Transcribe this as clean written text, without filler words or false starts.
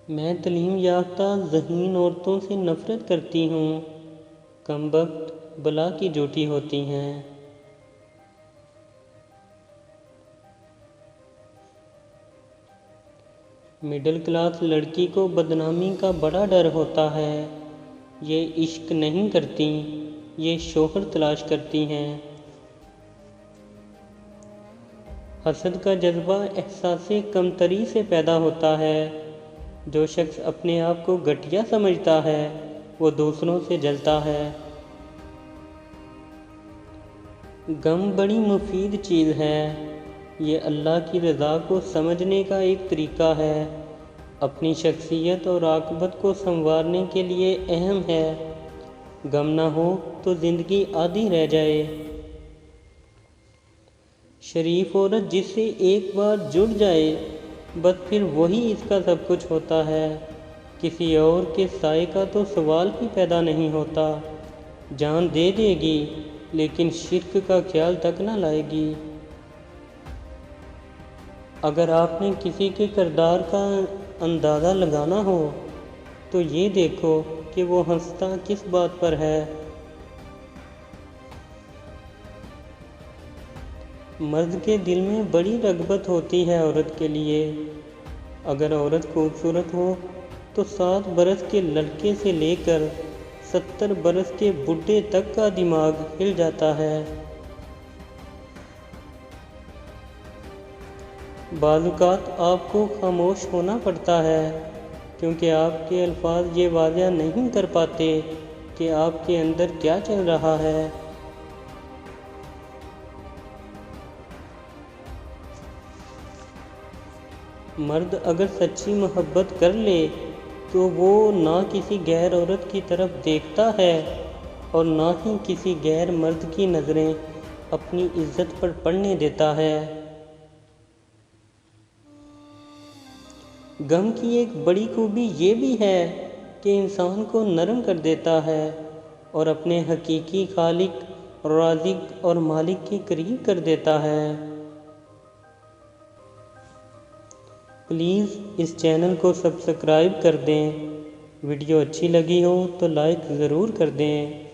میں تعلیم یافتہ ذہین عورتوں سے نفرت کرتی ہوں، کم بخت بلا کی جوٹی ہوتی ہیں۔ مڈل کلاس لڑکی کو بدنامی کا بڑا ڈر ہوتا ہے۔ یہ عشق نہیں کرتی، یہ شوہر تلاش کرتی ہیں۔ حسد کا جذبہ احساس کمتری سے پیدا ہوتا ہے۔ جو شخص اپنے آپ کو گھٹیا سمجھتا ہے وہ دوسروں سے جلتا ہے۔ غم بڑی مفید چیز ہے۔ یہ اللہ کی رضا کو سمجھنے کا ایک طریقہ ہے۔ اپنی شخصیت اور عاقبت کو سنوارنے کے لیے اہم ہے۔ غم نہ ہو تو زندگی آدھی رہ جائے۔ شریف عورت جس سے ایک بار جڑ جائے بس پھر وہی اس کا سب کچھ ہوتا ہے۔ کسی اور کے سائے کا تو سوال ہی پیدا نہیں ہوتا۔ جان دے دے گی لیکن شرک کا خیال تک نہ لائے گی۔ اگر آپ نے کسی کے کردار کا اندازہ لگانا ہو تو یہ دیکھو کہ وہ ہنستا کس بات پر ہے۔ مرد کے دل میں بڑی رغبت ہوتی ہے عورت کے لیے۔ اگر عورت خوبصورت ہو تو 7 برس کے لڑکے سے لے کر 70 برس کے بوڑھے تک کا دماغ ہل جاتا ہے۔ بعض اوقات آپ کو خاموش ہونا پڑتا ہے کیونکہ آپ کے الفاظ یہ واضح نہیں کر پاتے کہ آپ کے اندر کیا چل رہا ہے۔ مرد اگر سچی محبت کر لے تو وہ نہ کسی غیر عورت کی طرف دیکھتا ہے اور نہ ہی کسی غیر مرد کی نظریں اپنی عزت پر پڑنے دیتا ہے۔ غم کی ایک بڑی خوبی یہ بھی ہے کہ انسان کو نرم کر دیتا ہے اور اپنے حقیقی خالق، رازق اور مالک کے قریب کر دیتا ہے۔ پلیز اس چینل کو سبسکرائب کر دیں۔ ویڈیو اچھی لگی ہو تو لائک ضرور کر دیں۔